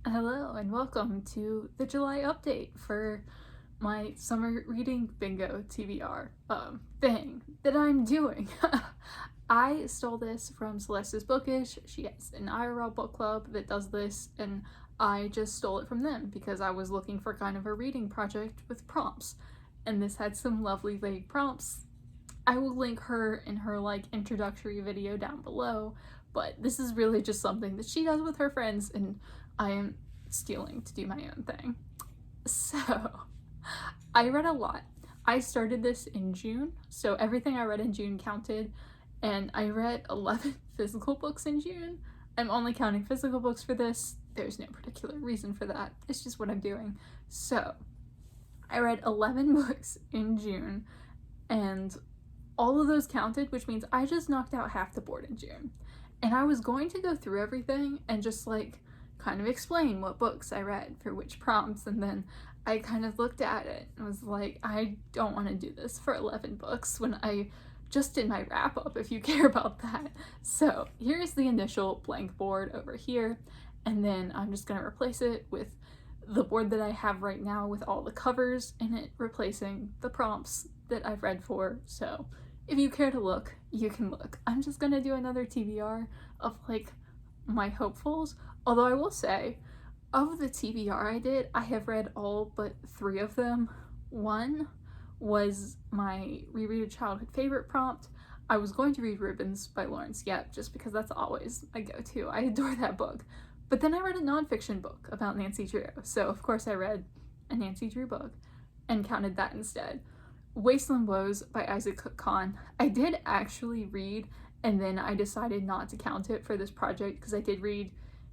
Hello and welcome to the July update for my summer reading bingo TBR thing that I'm doing. I stole this from Celeste's Bookish. She has an IRL book club that does this, and I just stole it from them because I was looking for kind of a reading project with prompts, and this had some lovely vague prompts. I will link her in her introductory video down below, but this is really just something that she does with her friends, and I am stealing to do my own thing. So, I read a lot. I started this in June, so everything I read in June counted, and I read 11 physical books in June. I'm only counting physical books for this. There's no particular reason for that. It's just what I'm doing. So, I read 11 books in June, and all of those counted, which means I just knocked out half the board in June. And I was going to go through everything and just kind of explain what books I read for which prompts, and then I kind of looked at it and was like, I don't want to do this for 11 books when I just did my wrap up, if you care about that. So here's the initial blank board over here, and then I'm just going to replace it with the board that I have right now with all the covers in it, replacing the prompts that I've read for. So if you care to look, you can look. I'm just gonna do another TBR of my hopefuls, although I will say, of the TBR I did, I have read all but 3 of them. One was my reread a childhood favorite prompt. I was going to read Ribbons by Lawrence Yep, just because that's always my go-to. I adore that book. But then I read a nonfiction book about Nancy Drew, so of course I read a Nancy Drew book and counted that instead. Wasteland Woes by Isaac Cook Khan. I did actually read, and then I decided not to count it for this project because I did read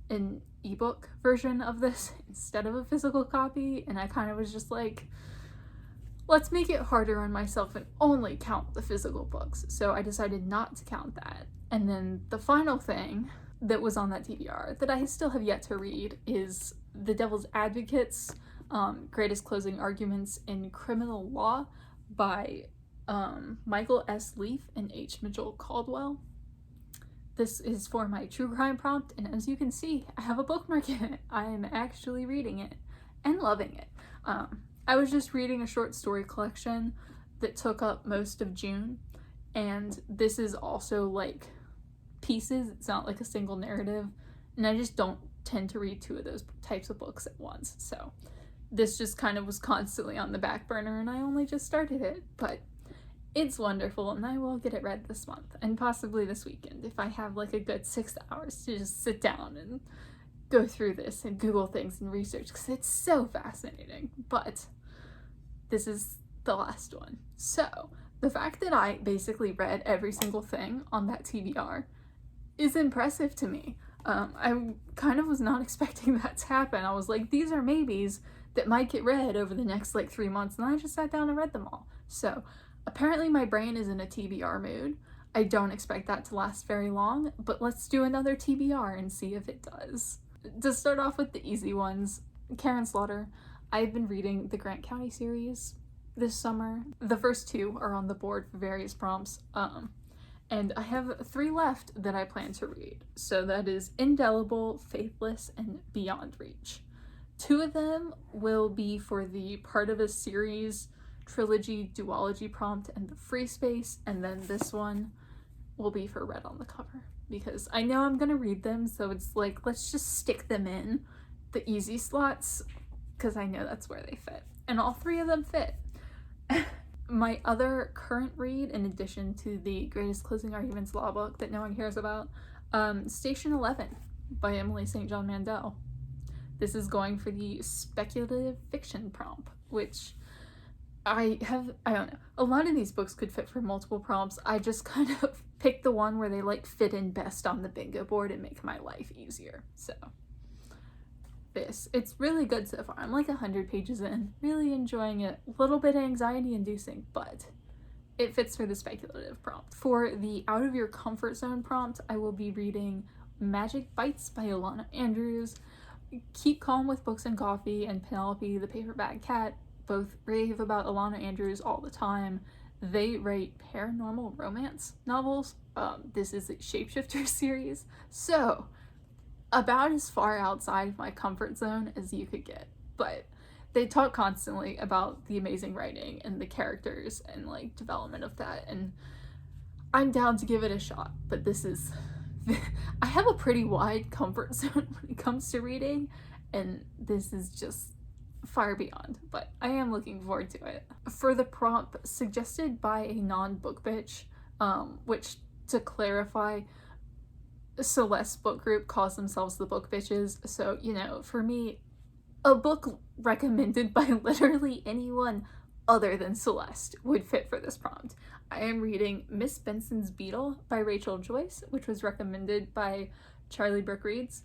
an ebook version of this instead of a physical copy, and I kind of was just like, let's make it harder on myself and only count the physical books. So I decided not to count that. And then the final thing that was on that TBR that I still have yet to read is The Devil's Advocates, Greatest Closing Arguments in Criminal Law by Michael S. Lief and H. Mitchell Caldwell. This is for my true crime prompt, and as you can see, I have a bookmark in it. I am actually reading it and loving it. I was just reading a short story collection that took up most of June, and this is also pieces. It's not a single narrative, and I just don't tend to read 2 of those types of books at once, so this just kind of was constantly on the back burner, and I only just started it, but it's wonderful, and I will get it read this month, and possibly this weekend, if I have a good 6 hours to just sit down and go through this and Google things and research, because it's so fascinating. But this is the last one. So the fact that I basically read every single thing on that TBR is impressive to me. I kind of was not expecting that to happen. I was like, these are maybes that might get read over the next 3 months, and I just sat down and read them all. So apparently my brain is in a TBR mood. I don't expect that to last very long, but let's do another TBR and see if it does. To start off with the easy ones, Karin Slaughter. I've been reading the Grant County series this summer. The first 2 are on the board for various prompts, and I have 3 left that I plan to read. So that is Indelible, Faithless, and Beyond Reach. 2 of them will be for the part of a series trilogy duology prompt and the free space, and then this one will be for Red on the Cover, because I know I'm gonna read them, so it's let's just stick them in the easy slots, because I know that's where they fit, and all 3 of them fit. My other current read, in addition to the Greatest Closing Arguments law book that no one cares about, Station 11 by Emily St. John Mandel. This is going for the speculative fiction prompt, which I don't know. A lot of these books could fit for multiple prompts. I just kind of picked the one where they fit in best on the bingo board and make my life easier. So it's really good so far. I'm 100 pages in, really enjoying it. A little bit anxiety inducing, but it fits for the speculative prompt. For the out of your comfort zone prompt, I will be reading Magic Bites by Ilona Andrews, Keep Calm with Books and Coffee, and Penelope the Paperback Cat. Both rave about Ilona Andrews all the time. They write paranormal romance novels. This is a Shapeshifter series, so about as far outside of my comfort zone as you could get. But they talk constantly about the amazing writing and the characters and like development of that, and I'm down to give it a shot. But this is I have a pretty wide comfort zone when it comes to reading, and this is just far beyond, but I am looking forward to it. For the prompt suggested by a non-book bitch, which, to clarify, Celeste's book group calls themselves the book bitches, so, you know, for me, a book recommended by literally anyone other than Celeste would fit for this prompt. I am reading Miss Benson's Beetle by Rachel Joyce, which was recommended by Charlie Brooke Reads.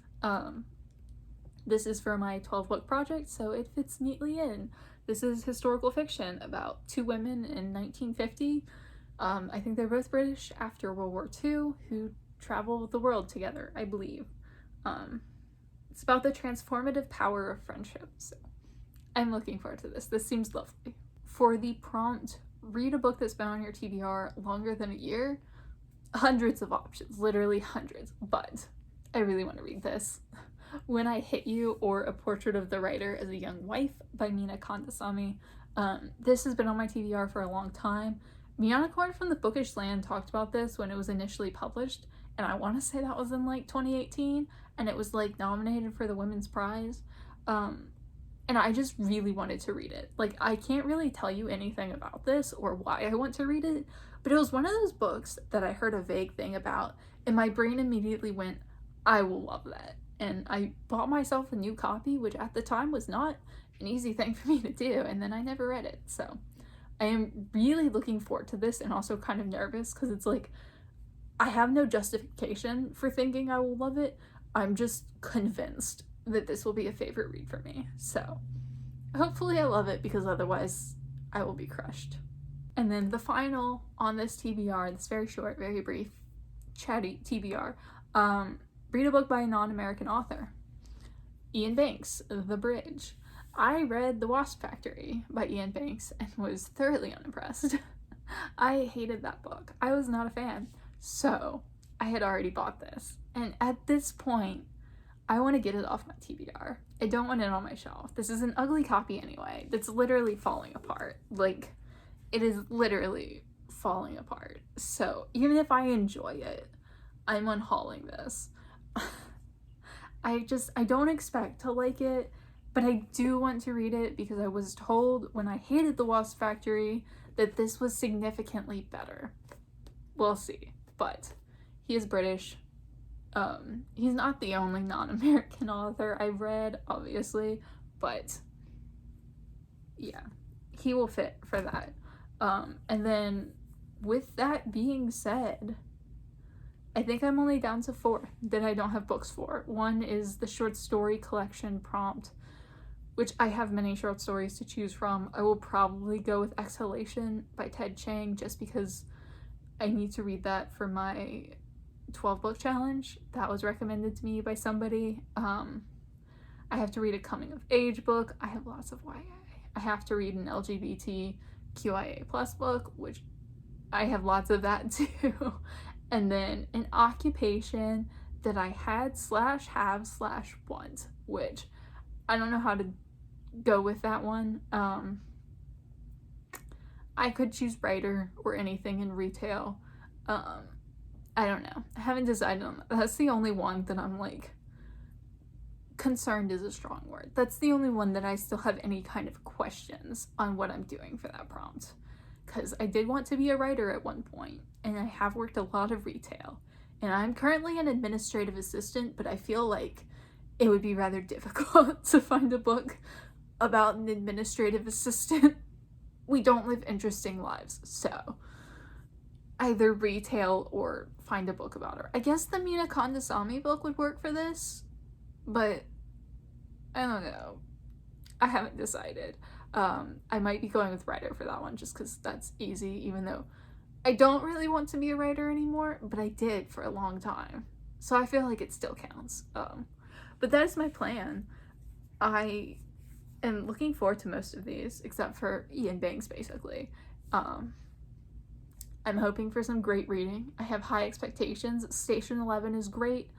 This is for my 12-book project, so it fits neatly in. This is historical fiction about two women in 1950. I think they're both British after World War II who travel the world together, I believe. It's about the transformative power of friendship, so I'm looking forward to this. This seems lovely. For the prompt, read a book that's been on your TBR longer than a year. Hundreds of options, literally hundreds, but I really want to read this. When I Hit You, or A Portrait of the Writer as a Young Wife by Meena Kandasamy. This has been on my TBR for a long time. Mianacorn from the Bookish Land talked about this when it was initially published, and I want to say that was in like 2018, and it was like nominated for the Women's Prize. And I just really wanted to read it. Like, I can't really tell you anything about this or why I want to read it, but it was one of those books that I heard a vague thing about, and my brain immediately went, I will love that. And I bought myself a new copy, which at the time was not an easy thing for me to do, and then I never read it. So I am really looking forward to this, and also kind of nervous because it's like, I have no justification for thinking I will love it. I'm just convinced that this will be a favorite read for me. So hopefully I love it, because otherwise I will be crushed. And then the final on this TBR, this very short, very brief, chatty TBR, read a book by a non-American author. Iain Banks, The Bridge. I read The Wasp Factory by Iain Banks and was thoroughly unimpressed. I hated that book. I was not a fan. So I had already bought this. And at this point, I want to get it off my TBR. I don't want it on my shelf. This is an ugly copy anyway. That's literally falling apart. Like, it is literally falling apart. So even if I enjoy it, I'm unhauling this. I don't expect to like it, but I do want to read it because I was told when I hated The Wasp Factory that this was significantly better. We'll see. But he is British. He's not the only non-American author I've read, obviously, but yeah, he will fit for that. And then with that being said, I think I'm only down to 4 that I don't have books for. One is the short story collection prompt, which I have many short stories to choose from. I will probably go with Exhalation by Ted Chiang, just because I need to read that for my 12-book challenge. That was recommended to me by somebody. I have to read a coming of age book. I have lots of YA. I have to read an LGBTQIA+ book, which I have lots of that too. And then an occupation that I had/have/want, which I don't know how to go with that one. I could choose writer or anything in retail. I don't know. I haven't decided on that. That's the only one that I'm like, concerned is a strong word. That's the only one that I still have any kind of questions on what I'm doing for that prompt. Because I did want to be a writer at one point, and I have worked a lot of retail. And I'm currently an administrative assistant, but I feel like it would be rather difficult to find a book about an administrative assistant. We don't live interesting lives, so either retail or find a book about her. I guess the Meena Kandasamy book would work for this, but I don't know. I haven't decided. I might be going with writer for that one just because that's easy, even though I don't really want to be a writer anymore, but I did for a long time. So I feel like it still counts. But that is my plan. I am looking forward to most of these, except for Iain Banks, basically. I'm hoping for some great reading. I have high expectations. Station 11 is great.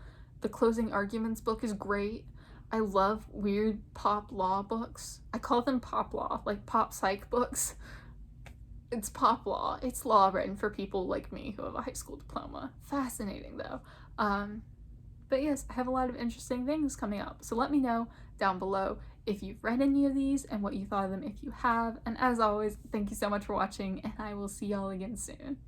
The Closing Arguments book is great. I love weird pop law books. I call them pop law, like pop psych books. It's pop law. It's law written for people like me who have a high school diploma. Fascinating though. But yes, I have a lot of interesting things coming up. So let me know down below if you've read any of these and what you thought of them if you have. And as always, thank you so much for watching, and I will see y'all again soon.